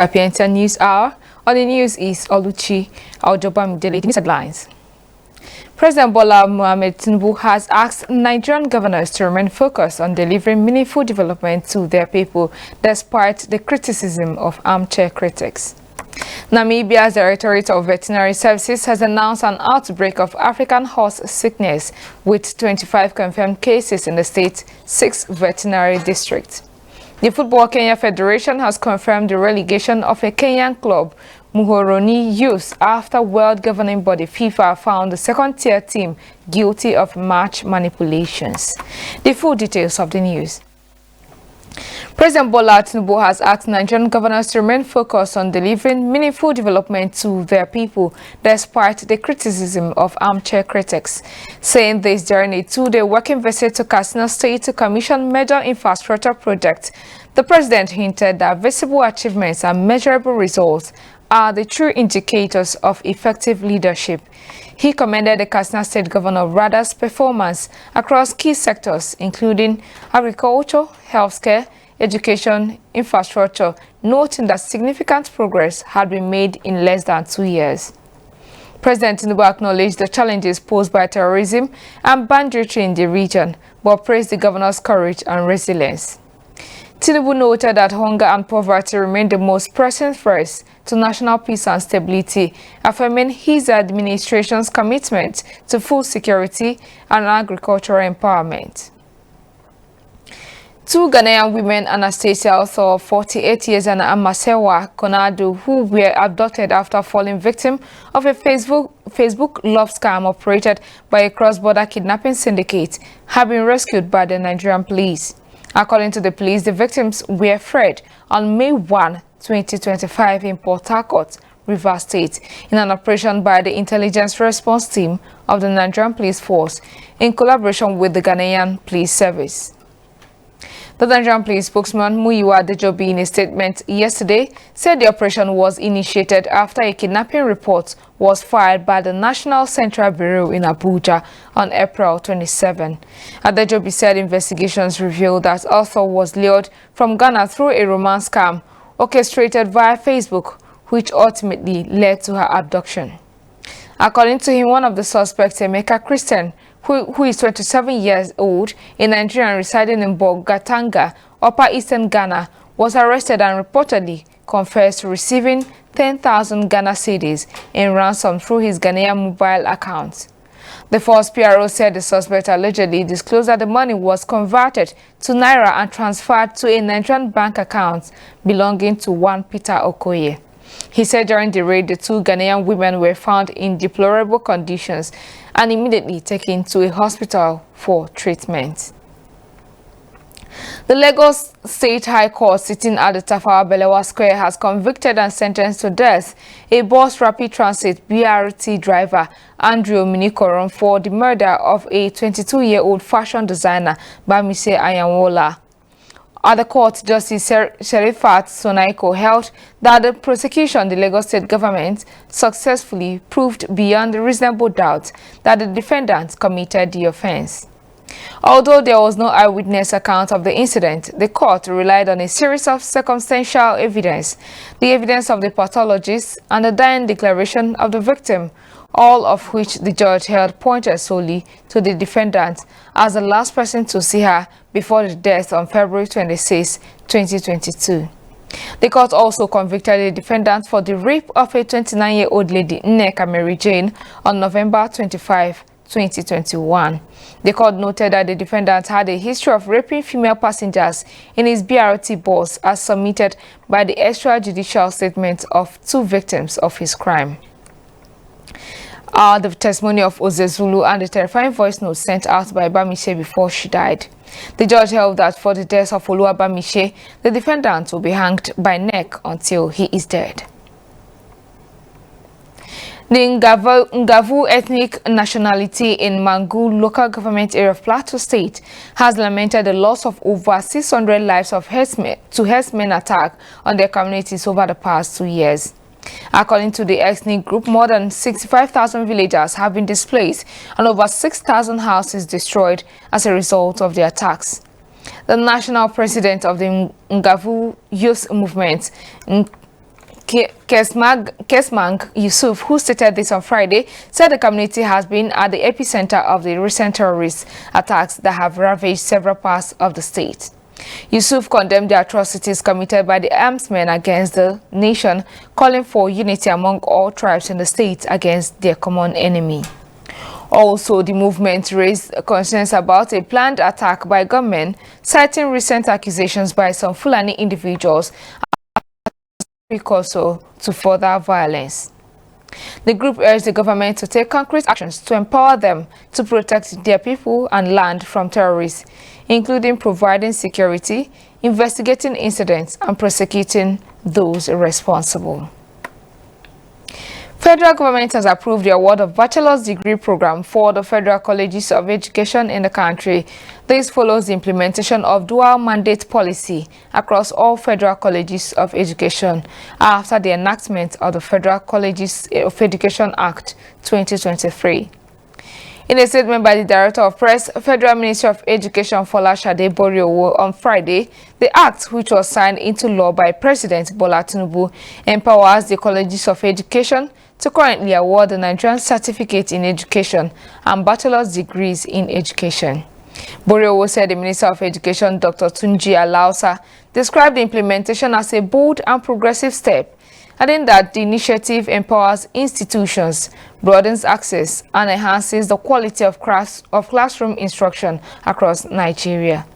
Sapientia News Hour. On the news is Oluchi Aujobamidele. News headlines. President Bola Tinubu has asked Nigerian governors to remain focused on delivering meaningful development to their people despite the criticism of armchair critics. Namibia's Directorate of Veterinary Services has announced an outbreak of African horse sickness with 25 confirmed cases in the state's 6 veterinary districts. The Football Kenya Federation has confirmed the relegation of a Kenyan club, Muhoroni Youth, after world governing body FIFA found the second-tier team guilty of match manipulations. The full details of the news. President Bola Tinubu has asked Nigerian governors to remain focused on delivering meaningful development to their people despite the criticism of armchair critics. Saying this during a 2-day working visit to Katsina State to commission major infrastructure projects, the president hinted that visible achievements and measurable results are the true indicators of effective leadership. He commended the Katsina State Governor Rada's performance across key sectors, including agriculture, healthcare, education, infrastructure, noting that significant progress had been made in less than 2 years. President Tinubu acknowledged the challenges posed by terrorism and banditry in the region, but praised the governor's courage and resilience. Tinubu noted that hunger and poverty remain the most pressing threats to national peace and stability, affirming his administration's commitment to food security and agricultural empowerment. 2 Ghanaian women, Anastasia, also 48 years, and Amasewa Konadu, who were abducted after falling victim of a Facebook love scam operated by a cross-border kidnapping syndicate, have been rescued by the Nigerian police. According to the police, the victims were freed on May 1, 2025 in Port Harcourt, Rivers State, in an operation by the Intelligence Response Team of the Nigerian Police Force in collaboration with the Ghanaian Police Service. The Nigerian police spokesman Muyiwa Dejobi, in a statement yesterday, said the operation was initiated after a kidnapping report was filed by the National Central Bureau in Abuja on April 27. Dejobi said investigations revealed that author was lured from Ghana through a romance scam orchestrated via Facebook, which ultimately led to her abduction. According to him, one of the suspects, Emeka Christian, who is 27 years old, a Nigerian residing in Bogatanga, Upper Eastern Ghana, was arrested and reportedly confessed to receiving 10,000 Ghana cedis in ransom through his Ghanaian mobile account. The Force PRO said the suspect allegedly disclosed that the money was converted to Naira and transferred to a Nigerian bank account belonging to one Peter Okoye. He said during the raid, the 2 Ghanaian women were found in deplorable conditions and immediately taken to a hospital for treatment. The Lagos State High Court, sitting at the Tafawa Balewa Square, has convicted and sentenced to death a bus rapid transit BRT driver, Andrew Minikoron, for the murder of a 22-year-old fashion designer, Bamise Ayanwola. At the court, Justice Sherifat Sonaiko held that the prosecution, the Lagos State government, successfully proved beyond reasonable doubt that the defendant committed the offense. Although there was no eyewitness account of the incident, the court relied on a series of circumstantial evidence, the evidence of the pathologist, and the dying declaration of the victim, all of which the judge held pointed solely to the defendant as the last person to see her before the death on February 26, 2022. The court also convicted the defendant for the rape of a 29-year-old lady, Nneka Mary Jane, on November 25, 2021. The court noted that the defendant had a history of raping female passengers in his BRT bus, as submitted by the extrajudicial statement of 2 victims of his crime. The testimony of Ozezulu and the terrifying voice note sent out by Bamise before she died. The judge held that for the death of Olua Bamise, the defendant will be hanged by neck until he is dead. The Ngavu ethnic nationality in Mangu local government area of Plateau State has lamented the loss of over 600 lives of herdsmen attack on their communities over the past 2 years. According to the ethnic group, more than 65,000 villagers have been displaced and over 6,000 houses destroyed as a result of the attacks. The national president of the Ngavu Youth Movement, Kesmang Yusuf, who stated this on Friday, said the community has been at the epicenter of the recent terrorist attacks that have ravaged several parts of the state. Yusuf condemned the atrocities committed by the armed men against the nation, calling for unity among all tribes in the state against their common enemy. Also, the movement raised concerns about a planned attack by gunmen, citing recent accusations by some Fulani individuals precursor to further violence. The group urged the government to take concrete actions to empower them to protect their people and land from terrorists, including providing security, investigating incidents, and prosecuting those responsible. Federal government has approved the award of bachelor's degree program for the federal colleges of education in the country. This follows the implementation of dual mandate policy across all federal colleges of education after the enactment of the Federal Colleges of Education Act 2023. In a statement by the Director of Press, Federal Ministry of Education Fola Boriowo on Friday, the act, which was signed into law by President Bola Tinubu, empowers the colleges of education to currently award the Nigerian Certificate in Education and bachelor's degrees in education. Boriowo said the Minister of Education, Dr. Tunji Alausa, described the implementation as a bold and progressive step, adding that the initiative empowers institutions, broadens access, and enhances the quality of classroom instruction across Nigeria.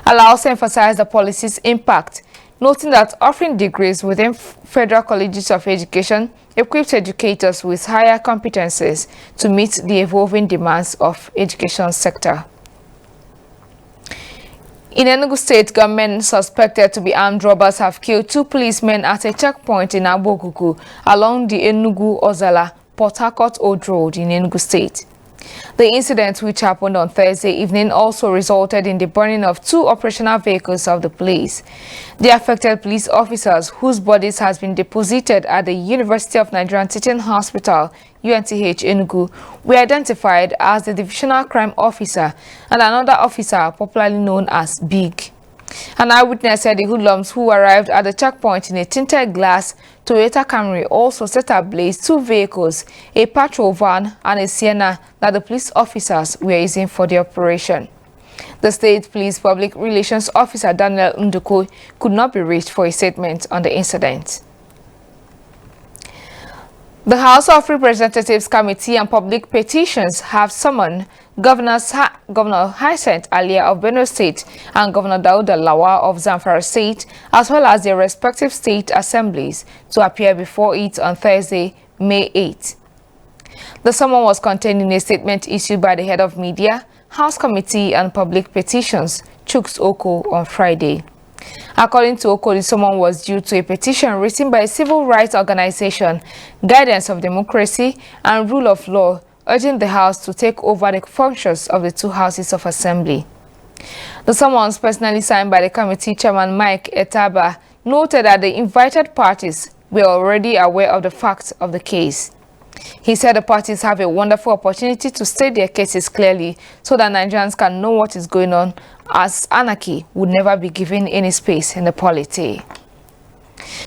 Alausa emphasized the policy's impact, noting that offering degrees within federal colleges of education equips educators with higher competencies to meet the evolving demands of education sector. In Enugu State, gunmen suspected to be armed robbers have killed 2 policemen at a checkpoint in Abogugu along the Enugu-Ozala-Port Harcourt Old Road in Enugu State. The incident, which happened on Thursday evening, also resulted in the burning of 2 operational vehicles of the police. The affected police officers, whose bodies has been deposited at the University of Nigerian Teaching Hospital, UNTH Enugu, were identified as the Divisional Crime Officer and another officer popularly known as Big. An eyewitness said the hoodlums who arrived at the checkpoint in a tinted glass Toyota Camry also set ablaze 2 vehicles, a patrol van and a Sienna that the police officers were using for the operation. The State Police Public Relations Officer Daniel Nduko could not be reached for a statement on the incident. The House of Representatives Committee on Public Petitions have summoned Governor Hyacinth Alia of Benue State and Governor Dauda Lawa of Zamfara State, as well as their respective state assemblies, to appear before it on Thursday, May 8. The summons was contained in a statement issued by the head of media, House Committee on Public Petitions, Chuks Oko, on Friday. According to Oko, the summons was due to a petition written by a civil rights organization, Guidance of Democracy and Rule of Law, urging the House to take over the functions of the 2 houses of assembly. The summons, personally signed by the committee chairman Mike Etaba, noted that the invited parties were already aware of the facts of the case. He said the parties have a wonderful opportunity to state their cases clearly so that Nigerians can know what is going on, as anarchy would never be given any space in the polity.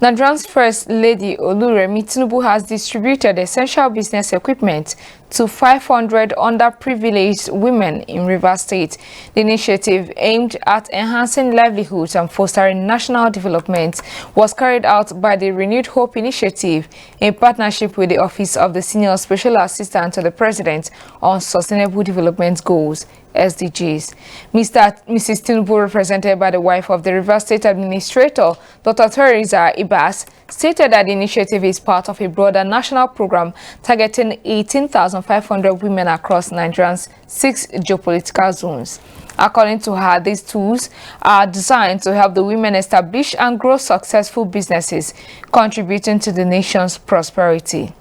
Nigeria's First Lady Oluremi Tinubu has distributed essential business equipment to 500 underprivileged women in Rivers State. The initiative, aimed at enhancing livelihoods and fostering national development, was carried out by the Renewed Hope Initiative in partnership with the Office of the Senior Special Assistant to the President on Sustainable Development Goals, SDGs. Mrs. Tinubu, represented by the wife of the Rivers State Administrator, Dr. Teresa Ibas, stated that the initiative is part of a broader national program targeting 18,500 women across Nigeria's 6 geopolitical zones. According to her, these tools are designed to help the women establish and grow successful businesses, contributing to the nation's prosperity.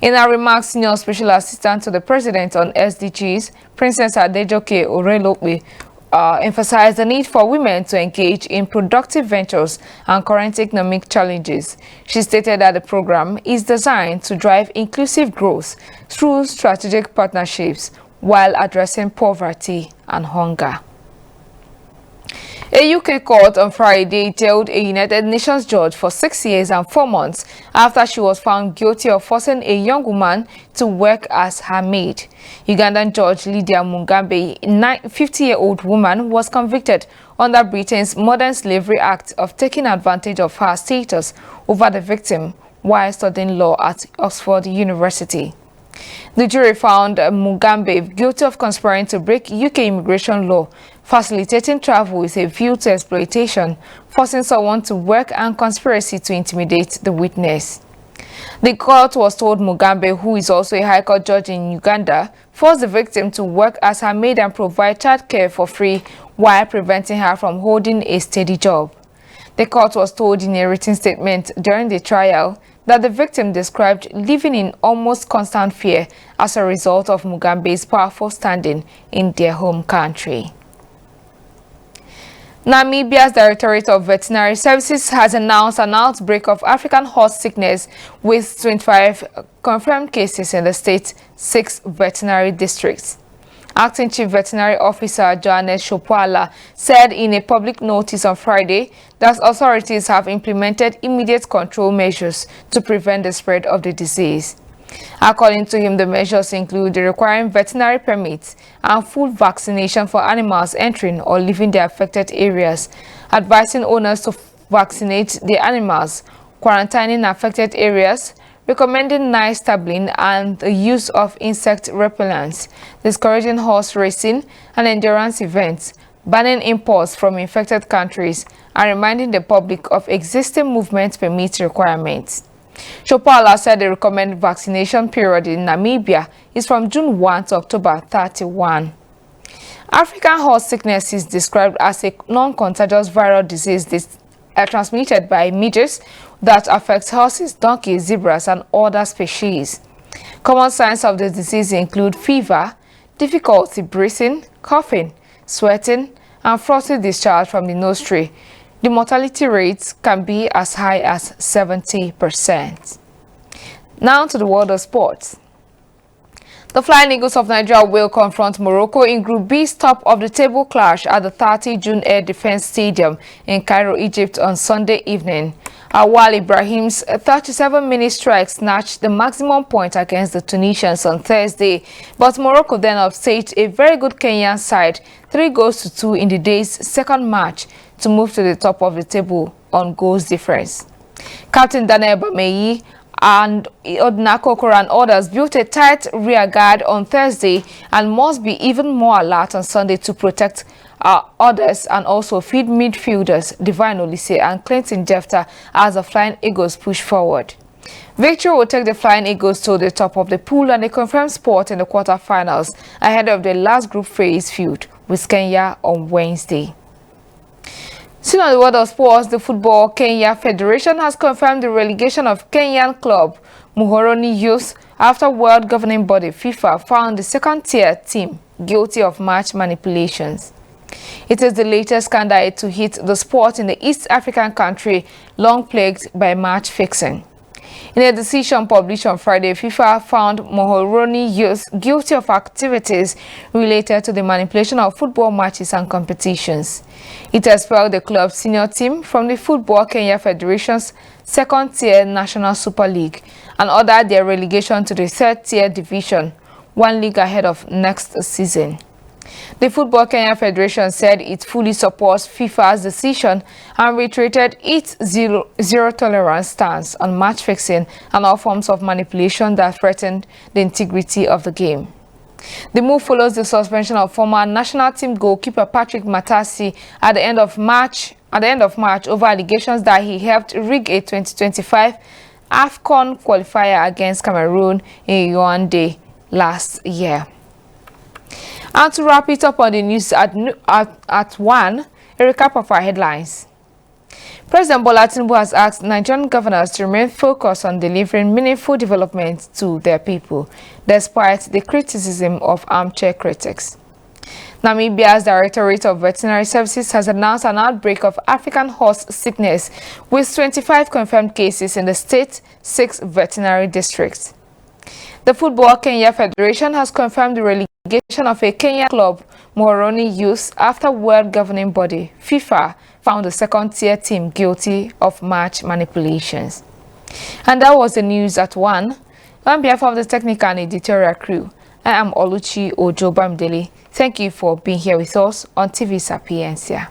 In her remarks, Senior Special Assistant to the President on SDGs, Princess Adejoke Orelope, emphasized the need for women to engage in productive ventures and current economic challenges. She stated that the program is designed to drive inclusive growth through strategic partnerships while addressing poverty and hunger. A UK court on Friday jailed a United Nations judge for 6 years and 4 months after she was found guilty of forcing a young woman to work as her maid. Ugandan judge Lydia Mugambe, a 50-year-old woman, was convicted under Britain's Modern Slavery Act of taking advantage of her status over the victim while studying law at Oxford University. The jury found Mugambe guilty of conspiring to break UK immigration law, facilitating travel with a view to exploitation, forcing someone to work, and conspiracy to intimidate the witness. The court was told Mugambe, who is also a High Court judge in Uganda, forced the victim to work as her maid and provide childcare for free while preventing her from holding a steady job. The court was told in a written statement during the trial that the victim described living in almost constant fear as a result of Mugambe's powerful standing in their home country. Namibia's Directorate of Veterinary Services has announced an outbreak of African horse sickness with 25 confirmed cases in the state's 6 veterinary districts. Acting Chief Veterinary Officer Johannes Shopwala said in a public notice on Friday that authorities have implemented immediate control measures to prevent the spread of the disease. According to him, the measures include requiring veterinary permits and full vaccination for animals entering or leaving the affected areas, advising owners to vaccinate the animals, quarantining affected areas, recommending night stabling and the use of insect repellents, discouraging horse racing and endurance events, banning imports from infected countries, and reminding the public of existing movement permit requirements. Shopala said the recommended vaccination period in Namibia is from June 1 to October 31. African horse sickness is described as a non-contagious viral disease transmitted by midges that affects horses, donkeys, zebras, and other species. Common signs of the disease include fever, difficulty breathing, coughing, sweating, and frothy discharge from the nostril. The mortality rates can be as high as 70%. Now to the world of sports. The Flying Eagles of Nigeria will confront Morocco in Group B's top-of-the-table clash at the 30 June Air Defense Stadium in Cairo, Egypt on Sunday evening. Awal Ibrahim's 37-minute strike snatched the maximum point against the Tunisians on Thursday, but Morocco then upstaged a very good Kenyan side 3-2 in the day's second match to move to the top of the table on goals difference. Captain Daniel Bameyi and Odna Kokoro and others built a tight rear guard on Thursday and must be even more alert on Sunday to protect others and also feed midfielders Divine Olise and Clinton Jefta as the Flying Eagles push forward. Victory will take the Flying Eagles to the top of the pool and a confirmed spot in the quarterfinals ahead of the last group phase feud with Kenya on Wednesday. Still on the world of sports, the Football Kenya Federation has confirmed the relegation of Kenyan club Muhoroni Youth after World Governing Body FIFA found the second-tier team guilty of match manipulations. It is the latest scandal to hit the sport in the East African country long plagued by match fixing. In a decision published on Friday, FIFA found Muhoroni Youth guilty of activities related to the manipulation of football matches and competitions. It expelled the club's senior team from the Football Kenya Federation's second-tier National Super League and ordered their relegation to the third-tier division, one league ahead of next season. The Football Kenya Federation said it fully supports FIFA's decision and reiterated its zero-tolerance stance on match fixing and all forms of manipulation that threatened the integrity of the game. The move follows the suspension of former national team goalkeeper Patrick Matasi at the end of March over allegations that he helped rig a 2025 AFCON qualifier against Cameroon in Yaoundé last year. And to wrap it up on the news at 1, a recap of our headlines. President Bola Tinubu has asked Nigerian governors to remain focused on delivering meaningful development to their people, despite the criticism of armchair critics. Namibia's Directorate of Veterinary Services has announced an outbreak of African horse sickness with 25 confirmed cases in the state's 6 veterinary districts. The Football Kenya Federation has confirmed the relegation of a Kenyan club, Moroni Youth, after world governing body, FIFA, found the second-tier team guilty of match manipulations. And that was the news at 1. On behalf of the technical and editorial crew, I am Oluchi Ojo Bamdele. Thank you for being here with us on TV Sapiencia.